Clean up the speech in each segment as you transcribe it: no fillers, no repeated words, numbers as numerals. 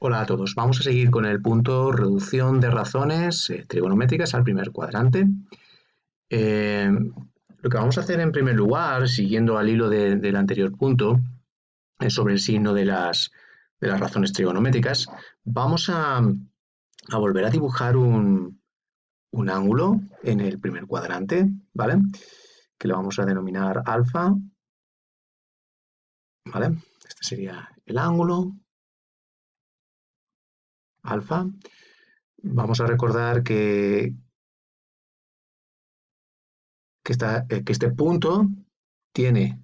Hola a todos. Vamos a seguir con el punto reducción de razones trigonométricas al primer cuadrante. Lo que vamos a hacer en primer lugar, siguiendo al hilo del anterior punto, es sobre el signo de las razones trigonométricas. Vamos a volver a dibujar un ángulo en el primer cuadrante, ¿vale? Que lo vamos a denominar alfa, ¿vale? Este sería el ángulo alfa. Vamos a recordar que este punto tiene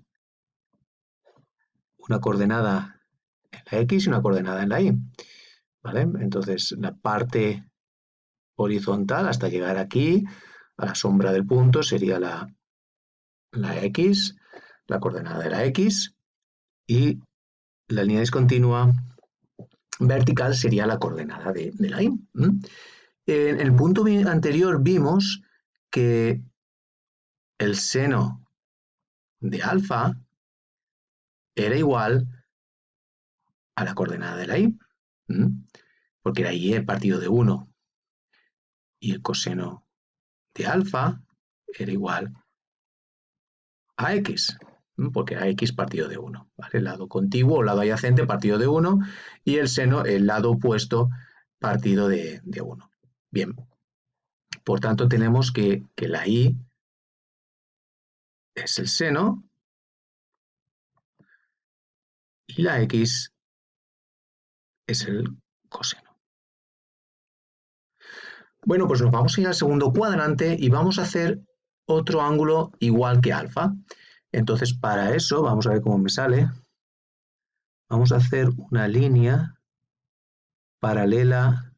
una coordenada en la X y una coordenada en la Y, ¿vale? Entonces la parte horizontal hasta llegar aquí a la sombra del punto sería la X, la coordenada de la X, y la línea discontinua vertical sería la coordenada de la Y. En el punto anterior vimos que el seno de alfa era igual a la coordenada de la Y, porque la Y partido de 1, y el coseno de alfa era igual a x, porque era x partido de 1, ¿vale? El lado contiguo o lado adyacente partido de 1 y el seno, el lado opuesto, partido de 1. Bien, por tanto tenemos que la y es el seno y la x es el coseno. Bueno, pues nos vamos a ir al segundo cuadrante y vamos a hacer otro ángulo igual que alfa. Entonces, para eso, vamos a ver cómo me sale. Vamos a hacer una línea paralela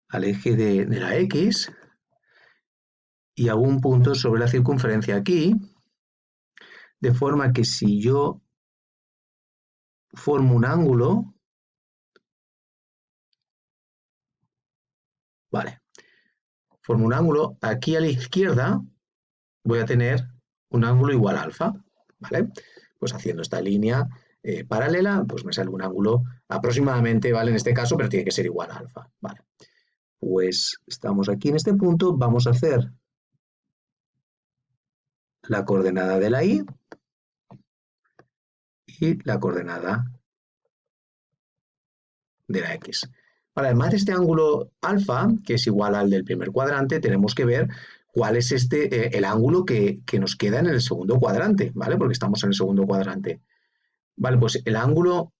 al eje de la X y hago un punto sobre la circunferencia aquí, de forma que si yo formo un ángulo, vale, formo un ángulo, aquí a la izquierda voy a tener un ángulo igual a alfa, ¿vale? Pues haciendo esta línea paralela, pues me sale un ángulo aproximadamente, ¿vale? En este caso, pero tiene que ser igual a alfa, ¿vale? Pues estamos aquí en este punto, vamos a hacer la coordenada de la Y y la coordenada de la X. Para además de este ángulo alfa, que es igual al del primer cuadrante, tenemos que ver cuál es el ángulo que nos queda en el segundo cuadrante, ¿vale? Porque estamos en el segundo cuadrante. Vale, pues este ángulo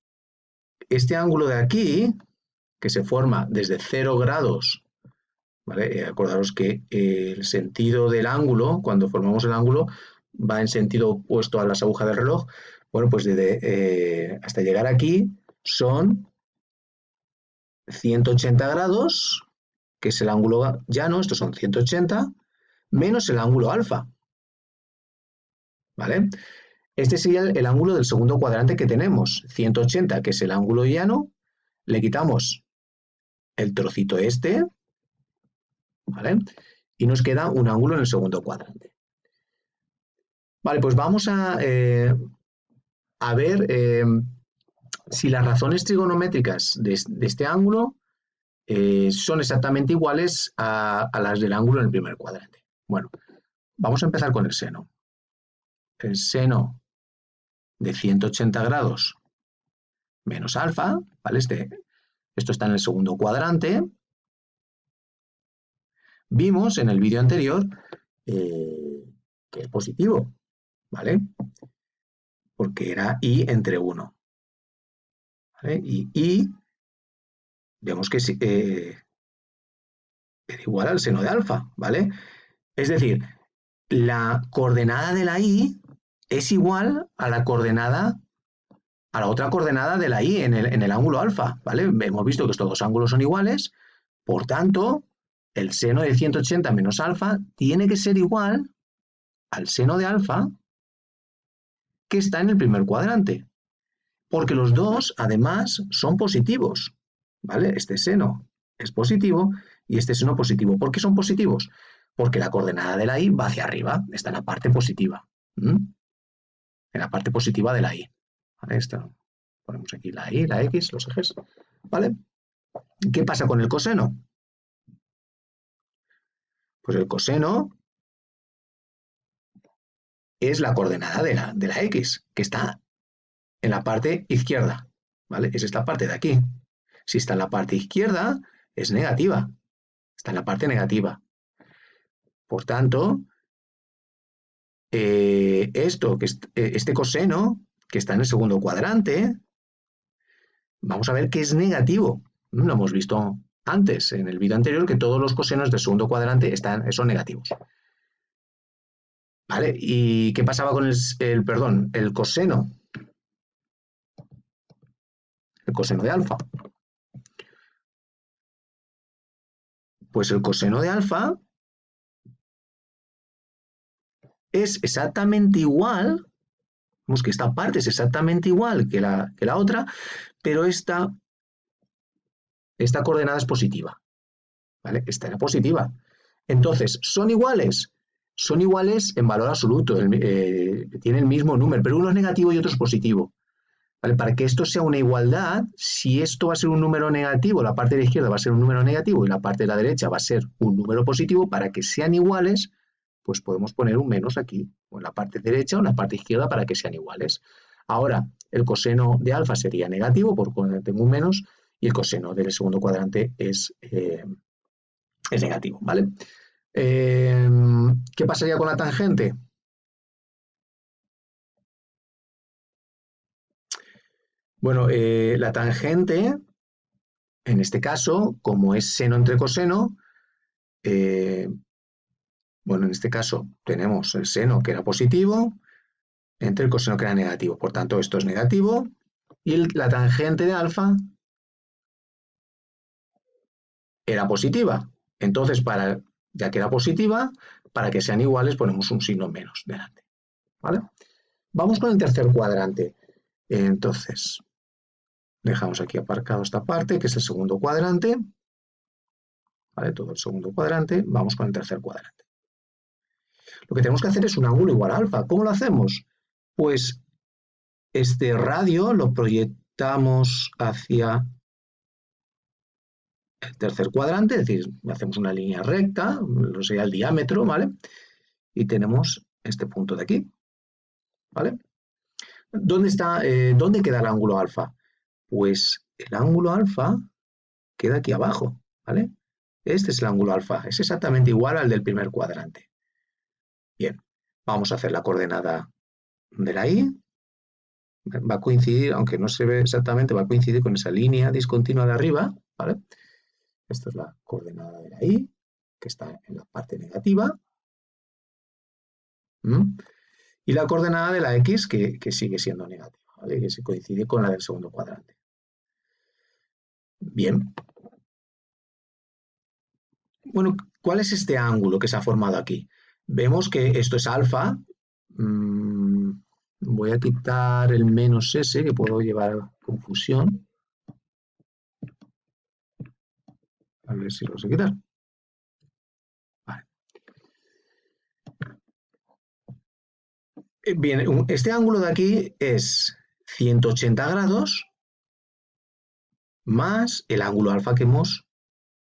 de aquí, que se forma desde 0 grados, ¿vale? Acordaros que el sentido del ángulo, cuando formamos el ángulo, va en sentido opuesto a las agujas del reloj. Bueno, pues hasta llegar aquí son 180 grados, que es el ángulo llano, estos son 180, menos el ángulo alfa, ¿vale? Este sería el ángulo del segundo cuadrante que tenemos, 180, que es el ángulo llano, le quitamos el trocito este, ¿vale? Y nos queda un ángulo en el segundo cuadrante. Vale, pues vamos a ver si las razones trigonométricas de este ángulo son exactamente iguales a las del ángulo en el primer cuadrante. Bueno, vamos a empezar con el seno. El seno de 180 grados menos alfa, ¿vale? Esto está en el segundo cuadrante. Vimos en el vídeo anterior que es positivo, ¿vale? Porque era y entre 1. ¿Vale? Y vemos que era igual al seno de alfa, ¿vale? Es decir, la coordenada de la y es igual a la otra coordenada de la y en el ángulo alfa, ¿vale? Hemos visto que estos dos ángulos son iguales, por tanto, el seno de 180 menos alfa tiene que ser igual al seno de alfa que está en el primer cuadrante, porque los dos, además, son positivos, ¿vale? Este seno es positivo y este seno positivo. ¿Por qué son positivos? Porque la coordenada de la y va hacia arriba, está en la parte positiva. en la parte positiva de la y. ¿Vale? Ponemos aquí la y, la x, los ejes. ¿Vale? ¿Qué pasa con el coseno? Pues el coseno es la coordenada de la x, que está en la parte izquierda. ¿Vale? Es esta parte de aquí. Si está en la parte izquierda, es negativa. Está en la parte negativa. Por tanto, este coseno, que está en el segundo cuadrante, vamos a ver que es negativo. Lo hemos visto antes, en el vídeo anterior, que todos los cosenos del segundo cuadrante son negativos. ¿Vale? ¿Y qué pasaba con el coseno? El coseno de alfa. Pues el coseno de alfa es exactamente igual, vemos que esta parte es exactamente igual que la otra, pero esta coordenada es positiva. ¿Vale? Esta era positiva. Entonces, ¿son iguales? Son iguales en valor absoluto, tienen el mismo número, pero uno es negativo y otro es positivo. ¿Vale? Para que esto sea una igualdad, si esto va a ser un número negativo, la parte de la izquierda va a ser un número negativo y la parte de la derecha va a ser un número positivo, para que sean iguales, pues podemos poner un menos aquí, o en la parte derecha o en la parte izquierda, para que sean iguales. Ahora, el coseno de alfa sería negativo, porque tengo un menos, y el coseno del segundo cuadrante es negativo, ¿vale? ¿Qué pasaría con la tangente? Bueno, la tangente, en este caso, como es seno entre coseno, bueno, en este caso tenemos el seno que era positivo entre el coseno que era negativo. Por tanto, esto es negativo. Y la tangente de alfa era positiva. Entonces, ya que era positiva, para que sean iguales ponemos un signo menos delante. ¿Vale? Vamos con el tercer cuadrante. Entonces, dejamos aquí aparcado esta parte, que es el segundo cuadrante. ¿Vale? Todo el segundo cuadrante. Vamos con el tercer cuadrante. Lo que tenemos que hacer es un ángulo igual a alfa. ¿Cómo lo hacemos? Pues este radio lo proyectamos hacia el tercer cuadrante, es decir, hacemos una línea recta, lo sería el diámetro, ¿vale? Y tenemos este punto de aquí, ¿vale? ¿Dónde queda el ángulo alfa? Pues el ángulo alfa queda aquí abajo, ¿vale? Este es el ángulo alfa, es exactamente igual al del primer cuadrante. Bien, vamos a hacer la coordenada de la y. Va a coincidir, aunque no se ve exactamente, va a coincidir con esa línea discontinua de arriba, ¿vale? Esta es la coordenada de la y, que está en la parte negativa. Y la coordenada de la x, que sigue siendo negativa, ¿vale? Que se coincide con la del segundo cuadrante. Bien. Bueno, ¿cuál es este ángulo que se ha formado aquí? Vemos que esto es alfa. Voy a quitar el menos s, que puedo llevar a confusión. A ver si lo sé quitar. Vale. Bien, este ángulo de aquí es 180 grados más el ángulo alfa que hemos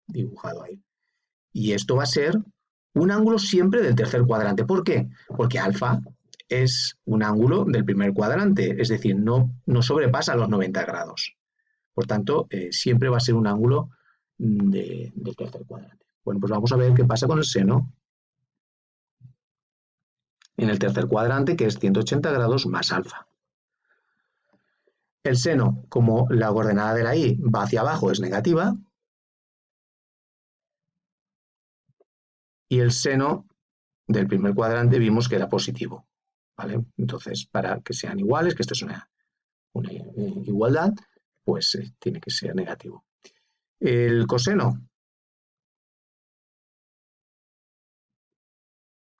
dibujado ahí. Y esto va a ser un ángulo siempre del tercer cuadrante. ¿Por qué? Porque alfa es un ángulo del primer cuadrante, es decir, no sobrepasa los 90 grados. Por tanto, siempre va a ser un ángulo del tercer cuadrante. Bueno, pues vamos a ver qué pasa con el seno en el tercer cuadrante, que es 180 grados más alfa. El seno, como la coordenada de la y va hacia abajo, es negativa. Y el seno del primer cuadrante vimos que era positivo. ¿Vale? Entonces, para que sean iguales, que esto es una igualdad, pues tiene que ser negativo. El coseno,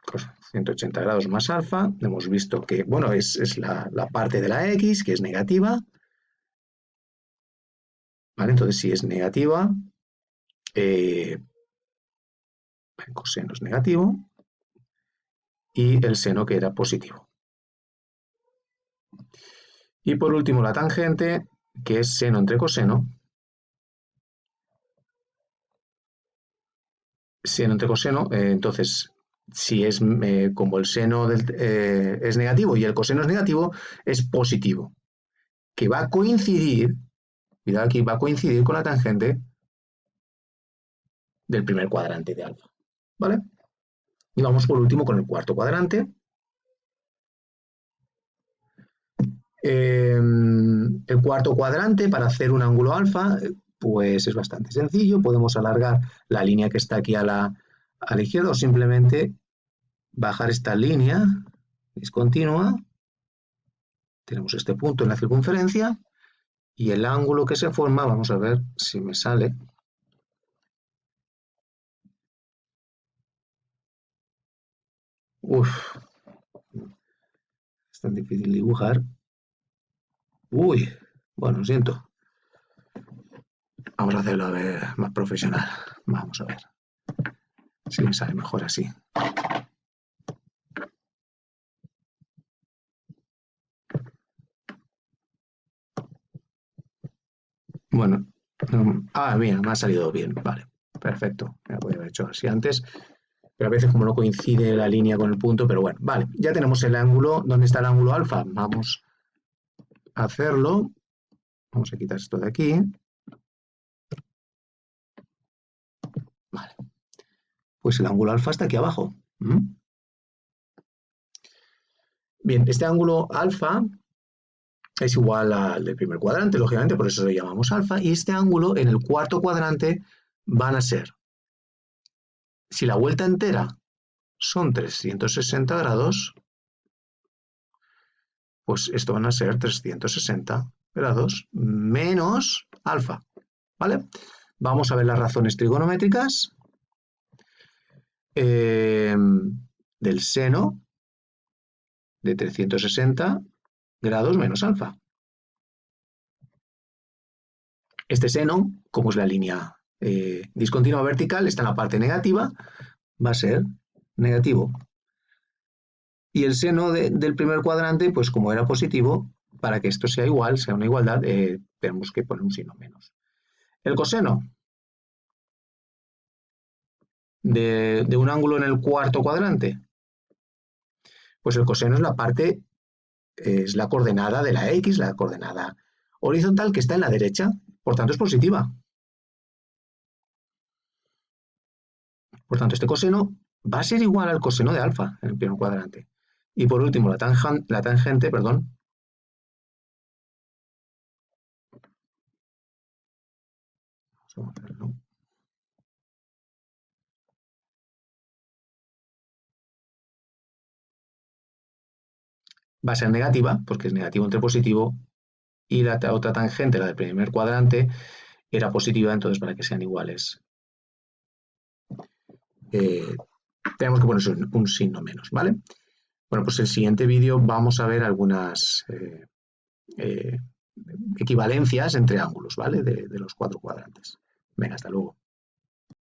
pues 180 grados más alfa, hemos visto que, bueno, es la parte de la x, que es negativa. ¿Vale? Entonces, si es negativa, el coseno es negativo y el seno que era positivo. Y por último la tangente, que es seno entre coseno. Seno entre coseno, entonces, si es como el seno es negativo y el coseno es negativo, es positivo, que va a coincidir, cuidado aquí, va a coincidir con la tangente del primer cuadrante de alfa, ¿vale? Y vamos por último con el cuarto cuadrante. El cuarto cuadrante, para hacer un ángulo alfa, pues es bastante sencillo. Podemos alargar la línea que está aquí a la izquierda o simplemente bajar esta línea discontinua. Tenemos este punto en la circunferencia y el ángulo que se forma, vamos a ver si me sale. Uf, es tan difícil dibujar. Uy, bueno, lo siento. Vamos a hacerlo a ver más profesional. Vamos a ver si me sale mejor así. Bueno, bien, me ha salido bien, vale, perfecto. Me lo podía haber hecho así antes, pero a veces como no coincide la línea con el punto, pero bueno, vale, ya tenemos el ángulo. ¿Dónde está el ángulo alfa? Vamos a hacerlo. Vamos a quitar esto de aquí. Vale. Pues el ángulo alfa está aquí abajo. Bien, este ángulo alfa es igual al del primer cuadrante, lógicamente, por eso lo llamamos alfa, y este ángulo en el cuarto cuadrante van a ser, si la vuelta entera son 360 grados, pues esto van a ser 360 grados menos alfa, ¿vale? Vamos a ver las razones trigonométricas del seno de 360 grados menos alfa. Este seno, como es la línea discontinua vertical, está en la parte negativa, va a ser negativo. Y el seno del primer cuadrante, pues como era positivo, para que esto sea igual, sea una igualdad, tenemos que poner un signo menos. El coseno de un ángulo en el cuarto cuadrante, pues el coseno es la parte, es la coordenada de la X, la coordenada horizontal que está en la derecha, por tanto es positiva. Por tanto, este coseno va a ser igual al coseno de alfa en el primer cuadrante. Y por último, la tangente, perdón, vamos a verlo. Va a ser negativa, porque es negativo entre positivo, y la otra tangente, la del primer cuadrante, era positiva, entonces para que sean iguales tenemos que poner un signo menos, ¿vale? Bueno, pues en el siguiente vídeo vamos a ver algunas equivalencias entre ángulos, ¿vale? De los cuatro cuadrantes. Venga, hasta luego.